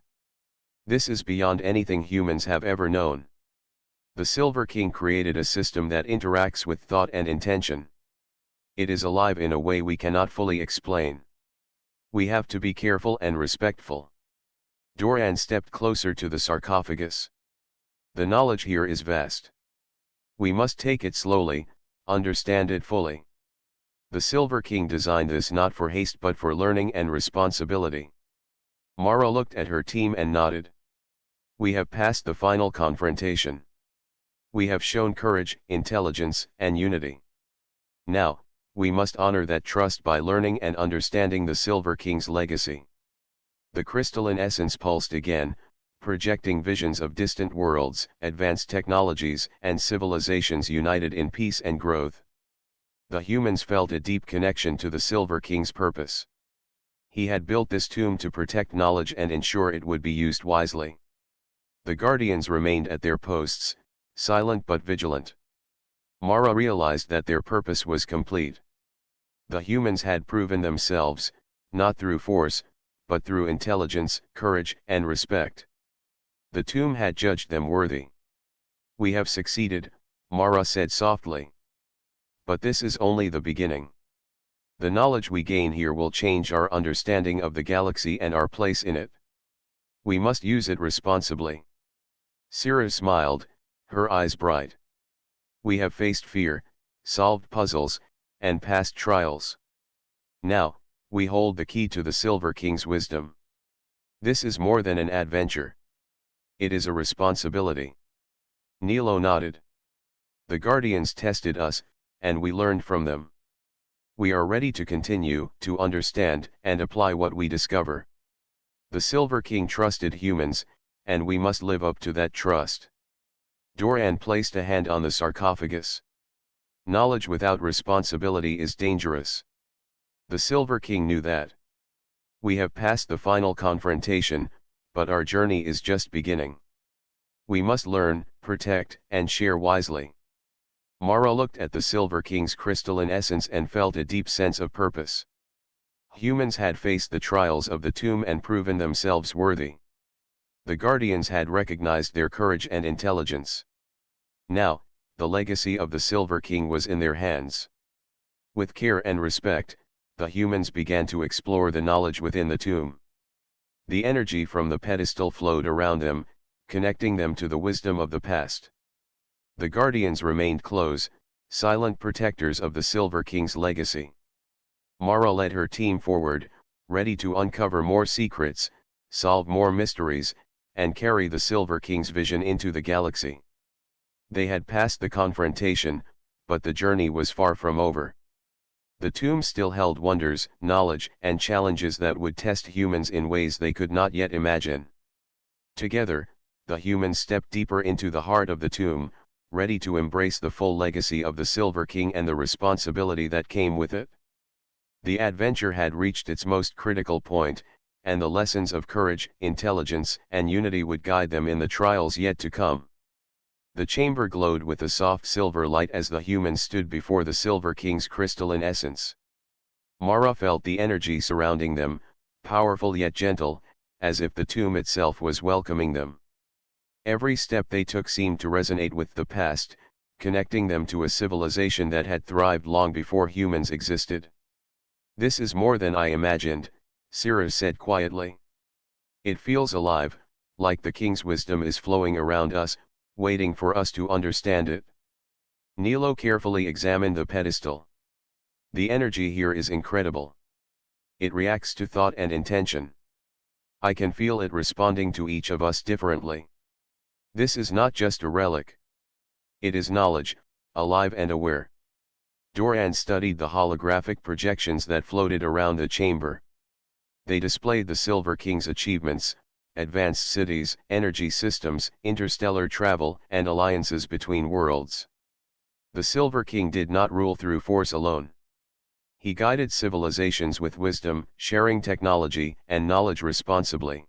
"This is beyond anything humans have ever known. The Silver King created a system that interacts with thought and intention. It is alive in a way we cannot fully explain. We have to be careful and respectful." Doran stepped closer to the sarcophagus. "The knowledge here is vast. We must take it slowly, understand it fully. The Silver King designed this not for haste but for learning and responsibility." Mara looked at her team and nodded. "We have passed the final confrontation. We have shown courage, intelligence, and unity. Now, we must honor that trust by learning and understanding the Silver King's legacy." The crystalline essence pulsed again, projecting visions of distant worlds, advanced technologies, and civilizations united in peace and growth. The humans felt a deep connection to the Silver King's purpose. He had built this tomb to protect knowledge and ensure it would be used wisely. The guardians remained at their posts, silent but vigilant. Mara realized that their purpose was complete. The humans had proven themselves, not through force, but through intelligence, courage, and respect. The tomb had judged them worthy. "We have succeeded," Mara said softly. "But this is only the beginning. The knowledge we gain here will change our understanding of the galaxy and our place in it. We must use it responsibly." Sira smiled, her eyes bright. "We have faced fear, solved puzzles, and passed trials. Now, we hold the key to the Silver King's wisdom. This is more than an adventure. It is a responsibility." Nilo nodded. "The Guardians tested us, and we learned from them. We are ready to continue to understand and apply what we discover. The Silver King trusted humans, and we must live up to that trust." Doran placed a hand on the sarcophagus. "Knowledge without responsibility is dangerous. The Silver King knew that. We have passed the final confrontation, but our journey is just beginning. We must learn, protect, and share wisely." Mara looked at the Silver King's crystalline essence and felt a deep sense of purpose. Humans had faced the trials of the tomb and proven themselves worthy. The Guardians had recognized their courage and intelligence. Now, the legacy of the Silver King was in their hands. With care and respect, the humans began to explore the knowledge within the tomb. The energy from the pedestal flowed around them, connecting them to the wisdom of the past. The Guardians remained close, silent protectors of the Silver King's legacy. Mara led her team forward, ready to uncover more secrets, solve more mysteries, and carry the Silver King's vision into the galaxy. They had passed the confrontation, but the journey was far from over. The tomb still held wonders, knowledge, and challenges that would test humans in ways they could not yet imagine. Together, the humans stepped deeper into the heart of the tomb, ready to embrace the full legacy of the Silver King and the responsibility that came with it. The adventure had reached its most critical point, and the lessons of courage, intelligence, and unity would guide them in the trials yet to come. The chamber glowed with a soft silver light as the humans stood before the Silver King's crystalline essence. Mara felt the energy surrounding them, powerful yet gentle, as if the tomb itself was welcoming them. Every step they took seemed to resonate with the past, connecting them to a civilization that had thrived long before humans existed. "This is more than I imagined," Sira said quietly. "It feels alive, like the king's wisdom is flowing around us, waiting for us to understand it." Nilo carefully examined the pedestal. "The energy here is incredible. It reacts to thought and intention. I can feel it responding to each of us differently. This is not just a relic. It is knowledge, alive and aware." Doran studied the holographic projections that floated around the chamber. They displayed the Silver King's achievements, advanced cities, energy systems, interstellar travel, and alliances between worlds. The Silver King did not rule through force alone. He guided civilizations with wisdom, sharing technology and knowledge responsibly.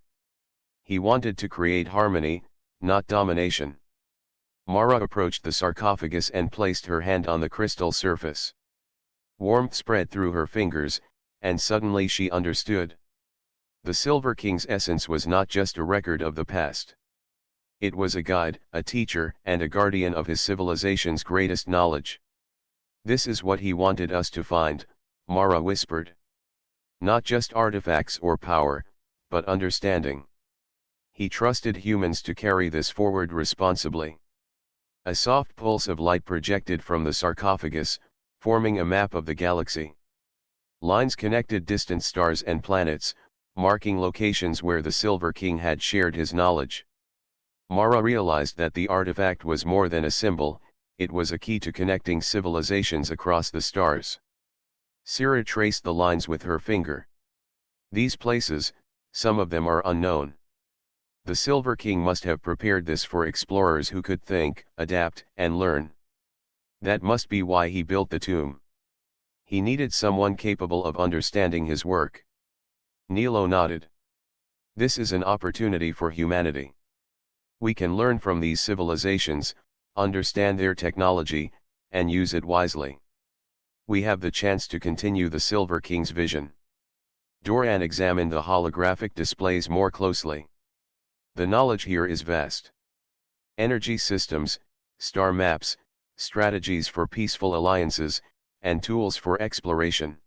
He wanted to create harmony, not domination. Mara approached the sarcophagus and placed her hand on the crystal surface. Warmth spread through her fingers, and suddenly she understood. The Silver King's essence was not just a record of the past. It was a guide, a teacher, and a guardian of his civilization's greatest knowledge. "This is what he wanted us to find," Mara whispered. "Not just artifacts or power, but understanding. He trusted humans to carry this forward responsibly." A soft pulse of light projected from the sarcophagus, forming a map of the galaxy. Lines connected distant stars and planets, marking locations where the Silver King had shared his knowledge. Mara realized that the artifact was more than a symbol, it was a key to connecting civilizations across the stars. Sira traced the lines with her finger. "These places, some of them are unknown. The Silver King must have prepared this for explorers who could think, adapt, and learn. That must be why he built the tomb. He needed someone capable of understanding his work." Nilo nodded. "This is an opportunity for humanity. We can learn from these civilizations, understand their technology, and use it wisely. We have the chance to continue the Silver King's vision. Doran examined the holographic displays more closely. The knowledge here is vast. Energy systems, star maps, strategies for peaceful alliances, and tools for exploration.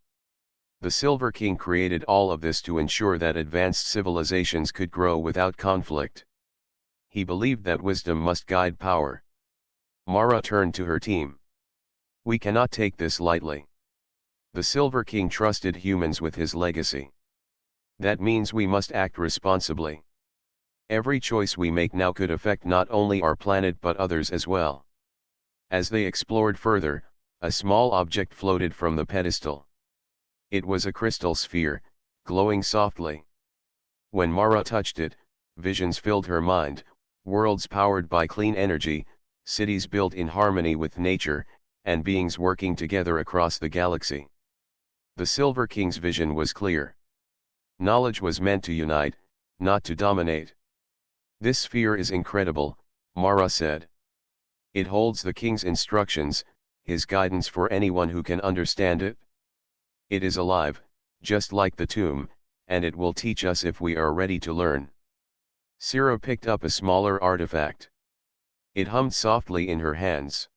The Silver King created all of this to ensure that advanced civilizations could grow without conflict. He believed that wisdom must guide power. Mara turned to her team. We cannot take this lightly. The Silver King trusted humans with his legacy. That means we must act responsibly. Every choice we make now could affect not only our planet but others as well. As they explored further, a small object floated from the pedestal. It was a crystal sphere, glowing softly. When Mara touched it, visions filled her mind, worlds powered by clean energy, cities built in harmony with nature, and beings working together across the galaxy. The Silver King's vision was clear. Knowledge was meant to unite, not to dominate. This sphere is incredible, Mara said. It holds the king's instructions, his guidance for anyone who can understand it. It is alive, just like the tomb, and it will teach us if we are ready to learn. Ciro picked up a smaller artifact. It hummed softly in her hands.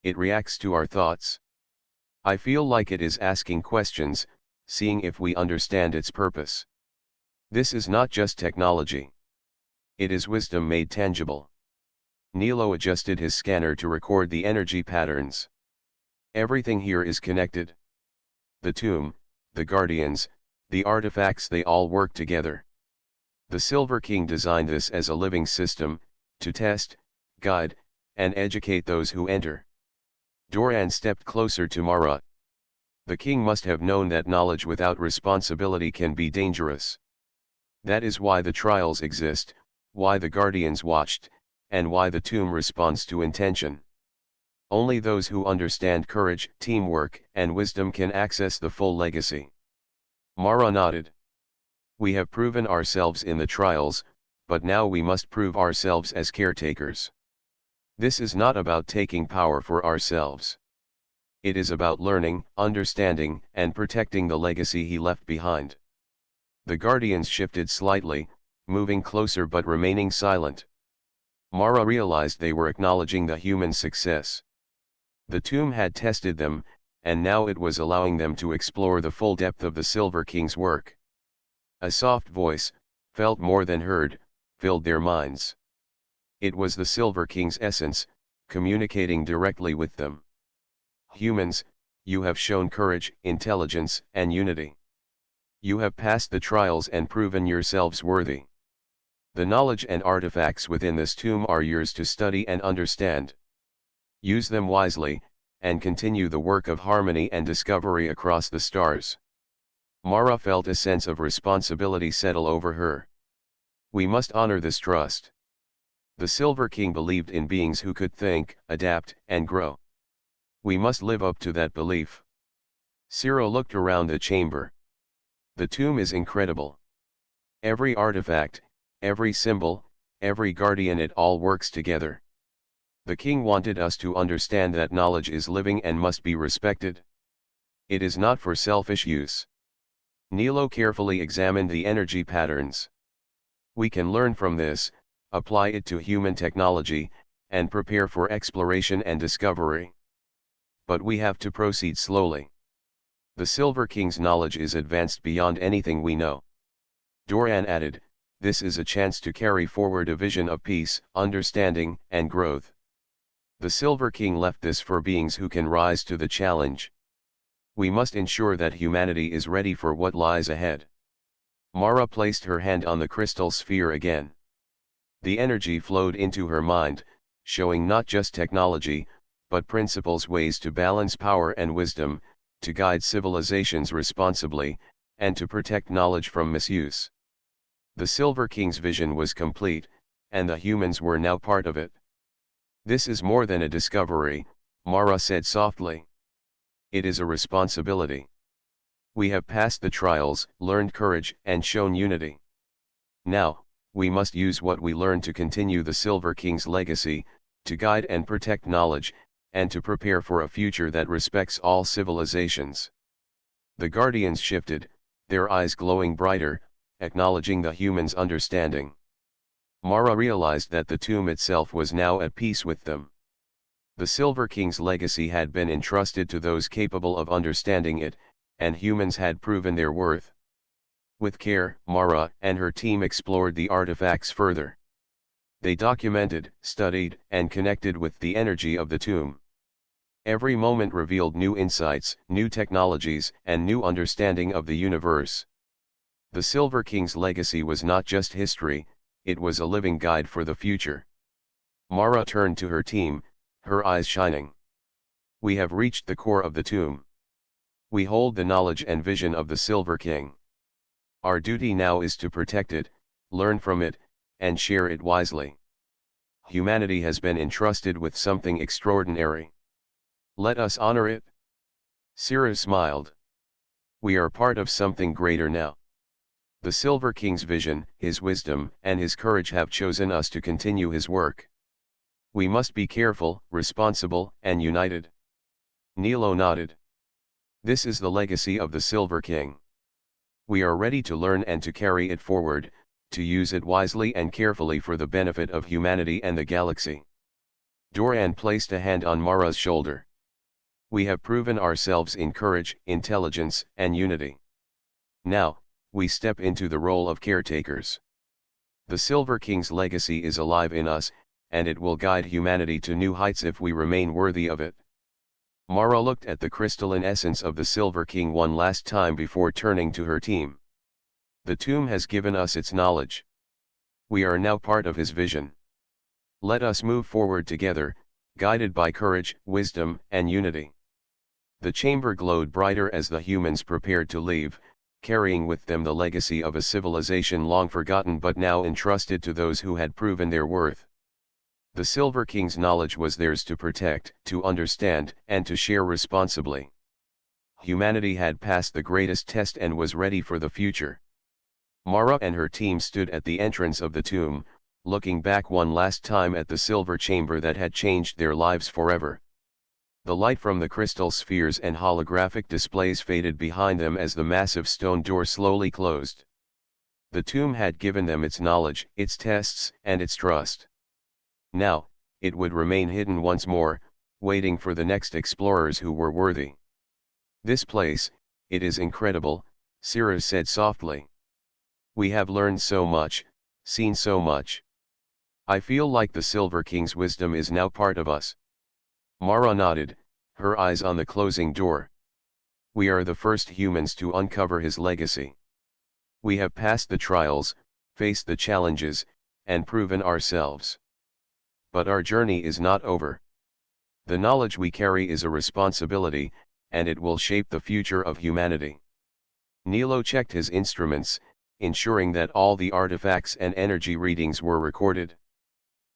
It reacts to our thoughts. I feel like it is asking questions, seeing if we understand its purpose. This is not just technology. It is wisdom made tangible. Nilo adjusted his scanner to record the energy patterns. Everything here is connected. The tomb, the guardians, the artifacts, they all work together. The Silver King designed this as a living system, to test, guide, and educate those who enter. Doran stepped closer to Mara. The king must have known that knowledge without responsibility can be dangerous. That is why the trials exist, why the guardians watched, and why the tomb responds to intention. Only those who understand courage, teamwork, and wisdom can access the full legacy. Mara nodded. We have proven ourselves in the trials, but now we must prove ourselves as caretakers. This is not about taking power for ourselves. It is about learning, understanding, and protecting the legacy he left behind. The guardians shifted slightly, moving closer but remaining silent. Mara realized they were acknowledging the human success. The tomb had tested them, and now it was allowing them to explore the full depth of the Silver King's work. A soft voice, felt more than heard, filled their minds. It was the Silver King's essence, communicating directly with them. Humans, you have shown courage, intelligence, and unity. You have passed the trials and proven yourselves worthy. The knowledge and artifacts within this tomb are yours to study and understand. Use them wisely, and continue the work of harmony and discovery across the stars. Mara felt a sense of responsibility settle over her. We must honor this trust. The Silver King believed in beings who could think, adapt, and grow. We must live up to that belief. Ciro looked around the chamber. The tomb is incredible. Every artifact, every symbol, every guardian, it all works together. The king wanted us to understand that knowledge is living and must be respected. It is not for selfish use. Nilo carefully examined the energy patterns. We can learn from this, apply it to human technology, and prepare for exploration and discovery. But we have to proceed slowly. The Silver King's knowledge is advanced beyond anything we know. Doran added, this is a chance to carry forward a vision of peace, understanding, and growth. The Silver King left this for beings who can rise to the challenge. We must ensure that humanity is ready for what lies ahead. Mara placed her hand on the crystal sphere again. The energy flowed into her mind, showing not just technology, but principles, ways to balance power and wisdom, to guide civilizations responsibly, and to protect knowledge from misuse. The Silver King's vision was complete, and the humans were now part of it. This is more than a discovery, Mara said softly. It is a responsibility. We have passed the trials, learned courage, and shown unity. Now, we must use what we learned to continue the Silver King's legacy, to guide and protect knowledge, and to prepare for a future that respects all civilizations. The Guardians shifted, their eyes glowing brighter, acknowledging the humans' understanding. Mara realized that the tomb itself was now at peace with them. The Silver King's legacy had been entrusted to those capable of understanding it, and humans had proven their worth. With care, Mara and her team explored the artifacts further. They documented, studied, and connected with the energy of the tomb. Every moment revealed new insights, new technologies, and new understanding of the universe. The Silver King's legacy was not just history, it was a living guide for the future. Mara turned to her team, her eyes shining. We have reached the core of the tomb. We hold the knowledge and vision of the Silver King. Our duty now is to protect it, learn from it, and share it wisely. Humanity has been entrusted with something extraordinary. Let us honor it. Sira smiled. We are part of something greater now. The Silver King's vision, his wisdom, and his courage have chosen us to continue his work. We must be careful, responsible, and united. Nilo nodded. This is the legacy of the Silver King. We are ready to learn and to carry it forward, to use it wisely and carefully for the benefit of humanity and the galaxy. Doran placed a hand on Mara's shoulder. We have proven ourselves in courage, intelligence, and unity. Now, we step into the role of caretakers. The Silver King's legacy is alive in us, and it will guide humanity to new heights if we remain worthy of it. Mara looked at the crystalline essence of the Silver King one last time before turning to her team. The tomb has given us its knowledge. We are now part of his vision. Let us move forward together, guided by courage, wisdom, and unity. The chamber glowed brighter as the humans prepared to leave, carrying with them the legacy of a civilization long forgotten but now entrusted to those who had proven their worth. The Silver King's knowledge was theirs to protect, to understand, and to share responsibly. Humanity had passed the greatest test and was ready for the future. Mara and her team stood at the entrance of the tomb, looking back one last time at the silver chamber that had changed their lives forever. The light from the crystal spheres and holographic displays faded behind them as the massive stone door slowly closed. The tomb had given them its knowledge, its tests, and its trust. Now, it would remain hidden once more, waiting for the next explorers who were worthy. This place, it is incredible, Sira said softly. We have learned so much, seen so much. I feel like the Silver King's wisdom is now part of us. Mara nodded, her eyes on the closing door. We are the first humans to uncover his legacy. We have passed the trials, faced the challenges, and proven ourselves. But our journey is not over. The knowledge we carry is a responsibility, and it will shape the future of humanity. Nilo checked his instruments, ensuring that all the artifacts and energy readings were recorded.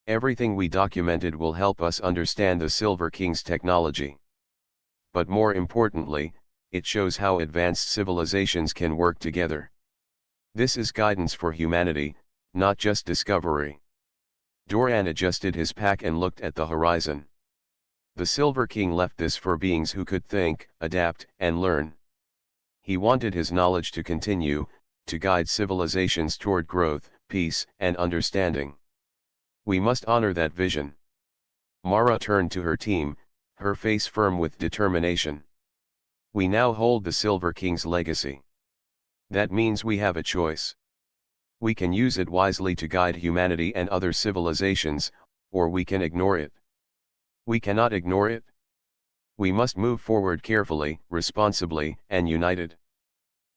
Everything we documented will help us understand the Silver King's technology. But more importantly, it shows how advanced civilizations can work together. This is guidance for humanity, not just discovery. Doran adjusted his pack and looked at the horizon. The Silver King left this for beings who could think, adapt, and learn. He wanted his knowledge to continue, to guide civilizations toward growth, peace, and understanding. We must honor that vision. Mara turned to her team, her face firm with determination. We now hold the Silver King's legacy. That means we have a choice. We can use it wisely to guide humanity and other civilizations, or we can ignore it. We cannot ignore it. We must move forward carefully, responsibly, and united.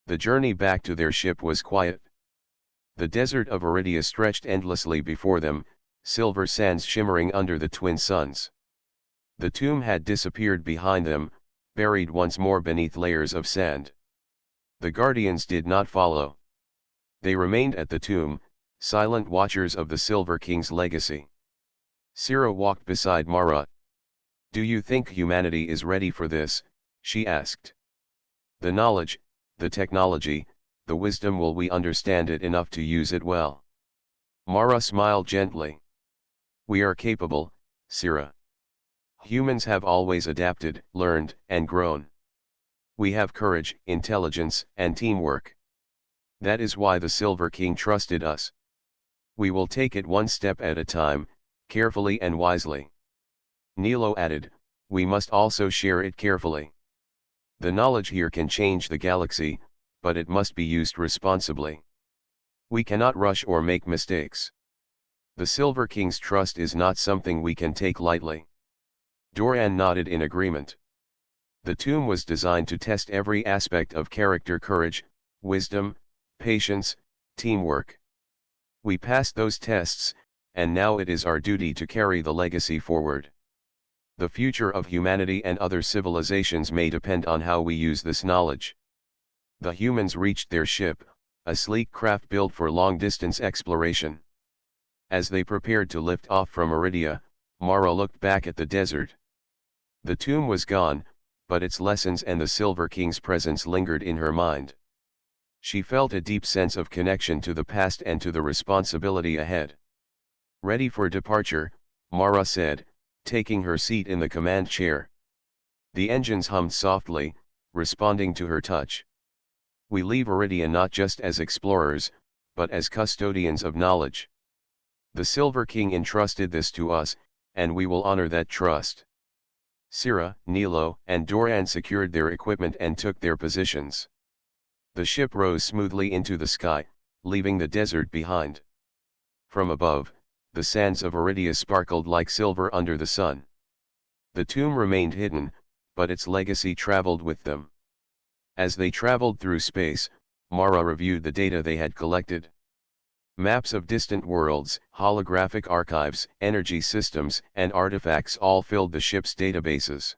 The journey back to their ship was quiet. The desert of Aridia stretched endlessly before them, silver sands shimmering under the twin suns. The tomb had disappeared behind them, buried once more beneath layers of sand. The Guardians did not follow. They remained at the tomb, silent watchers of the Silver King's legacy. Sira walked beside Mara. Do you think humanity is ready for this? She asked. The knowledge, the technology, the wisdom, will we understand it enough to use it well? Mara smiled gently. We are capable, Sira. Humans have always adapted, learned, and grown. We have courage, intelligence, and teamwork. That is why the Silver King trusted us. We will take it one step at a time, carefully and wisely. Nilo added, we must also share it carefully. The knowledge here can change the galaxy, but it must be used responsibly. We cannot rush or make mistakes. The Silver King's trust is not something we can take lightly. Doran nodded in agreement. The tomb was designed to test every aspect of character, courage, wisdom, patience, teamwork. We passed those tests, and now it is our duty to carry the legacy forward. The future of humanity and other civilizations may depend on how we use this knowledge. The humans reached their ship, a sleek craft built for long-distance exploration. As they prepared to lift off from Aridia, Mara looked back at the desert. The tomb was gone, but its lessons and the Silver King's presence lingered in her mind. She felt a deep sense of connection to the past and to the responsibility ahead. Ready for departure, Mara said, taking her seat in the command chair. The engines hummed softly, responding to her touch. We leave Aridia not just as explorers, but as custodians of knowledge. The Silver King entrusted this to us, and we will honor that trust. Sira, Nilo, and Doran secured their equipment and took their positions. The ship rose smoothly into the sky, leaving the desert behind. From above, the sands of Aridia sparkled like silver under the sun. The tomb remained hidden, but its legacy traveled with them. As they traveled through space, Mara reviewed the data they had collected. Maps of distant worlds, holographic archives, energy systems, and artifacts all filled the ship's databases.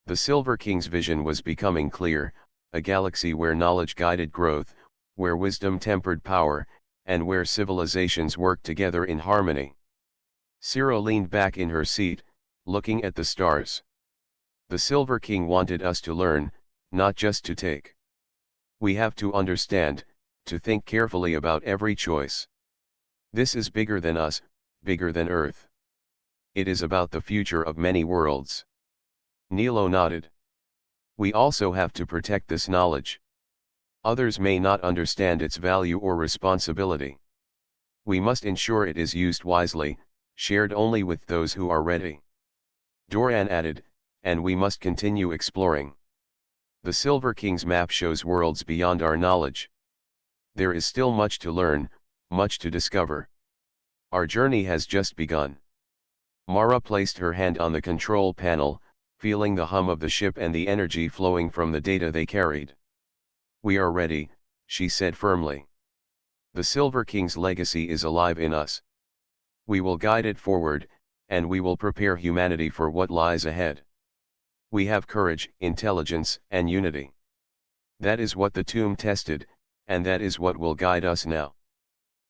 The Silver King's vision was becoming clear, a galaxy where knowledge guided growth, where wisdom tempered power, and where civilizations worked together in harmony. Sira leaned back in her seat, looking at the stars. The Silver King wanted us to learn, not just to take. We have to understand, to think carefully about every choice. This is bigger than us, bigger than Earth. It is about the future of many worlds. Nilo nodded. We also have to protect this knowledge. Others may not understand its value or responsibility. We must ensure it is used wisely, shared only with those who are ready. Doran added, and we must continue exploring. The Silver King's map shows worlds beyond our knowledge. There is still much to learn, much to discover. Our journey has just begun. Mara placed her hand on the control panel, feeling the hum of the ship and the energy flowing from the data they carried. We are ready, she said firmly. The Silver King's legacy is alive in us. We will guide it forward, and we will prepare humanity for what lies ahead. We have courage, intelligence, and unity. That is what the tomb tested, and that is what will guide us now.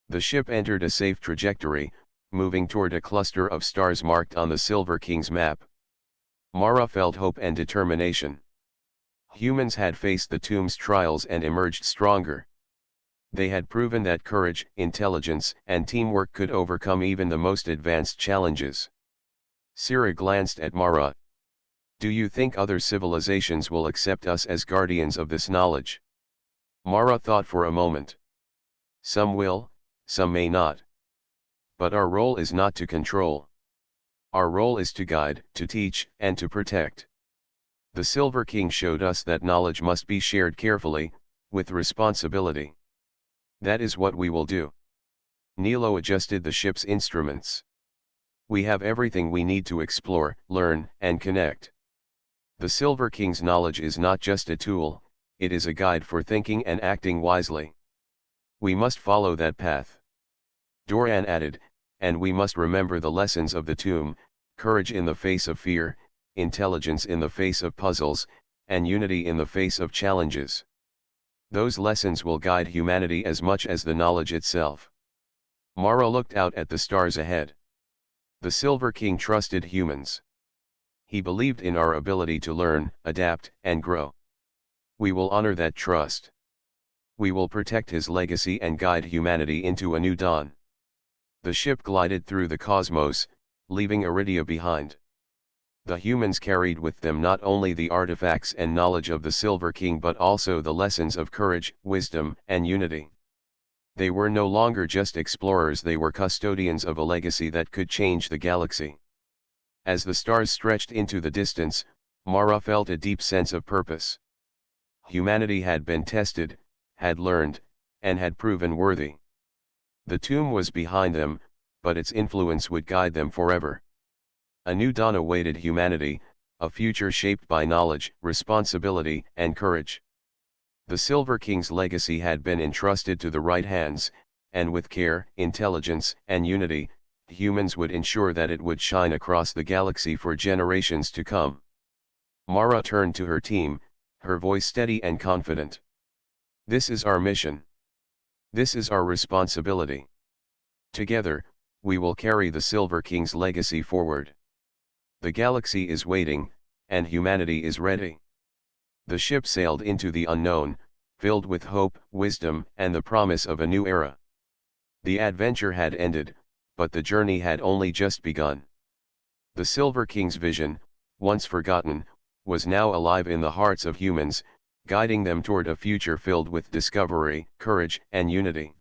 The ship entered a safe trajectory, moving toward a cluster of stars marked on the Silver King's map. Mara felt hope and determination. Humans had faced the tomb's trials and emerged stronger. They had proven that courage, intelligence, and teamwork could overcome even the most advanced challenges. Sira glanced at Mara. Do you think other civilizations will accept us as guardians of this knowledge? Mara thought for a moment. Some will, some may not. But our role is not to control. Our role is to guide, to teach, and to protect. The Silver King showed us that knowledge must be shared carefully, with responsibility. That is what we will do. Nilo adjusted the ship's instruments. We have everything we need to explore, learn, and connect. The Silver King's knowledge is not just a tool, it is a guide for thinking and acting wisely. We must follow that path. Doran added, and we must remember the lessons of the tomb, courage in the face of fear, intelligence in the face of puzzles, and unity in the face of challenges. Those lessons will guide humanity as much as the knowledge itself. Mara looked out at the stars ahead. The Silver King trusted humans. He believed in our ability to learn, adapt, and grow. We will honor that trust. We will protect his legacy and guide humanity into a new dawn. The ship glided through the cosmos, leaving Aridia behind. The humans carried with them not only the artifacts and knowledge of the Silver King but also the lessons of courage, wisdom, and unity. They were no longer just explorers, they were custodians of a legacy that could change the galaxy. As the stars stretched into the distance, Mara felt a deep sense of purpose. Humanity had been tested, had learned, and had proven worthy. The tomb was behind them, but its influence would guide them forever. A new dawn awaited humanity, a future shaped by knowledge, responsibility, and courage. The Silver King's legacy had been entrusted to the right hands, and with care, intelligence, and unity, humans would ensure that it would shine across the galaxy for generations to come. Mara turned to her team, her voice steady and confident. This is our mission. This is our responsibility. Together, we will carry the Silver King's legacy forward. The galaxy is waiting, and humanity is ready. The ship sailed into the unknown, filled with hope, wisdom, and the promise of a new era. The adventure had ended, but the journey had only just begun. The Silver King's vision, once forgotten, was now alive in the hearts of humans, guiding them toward a future filled with discovery, courage, and unity.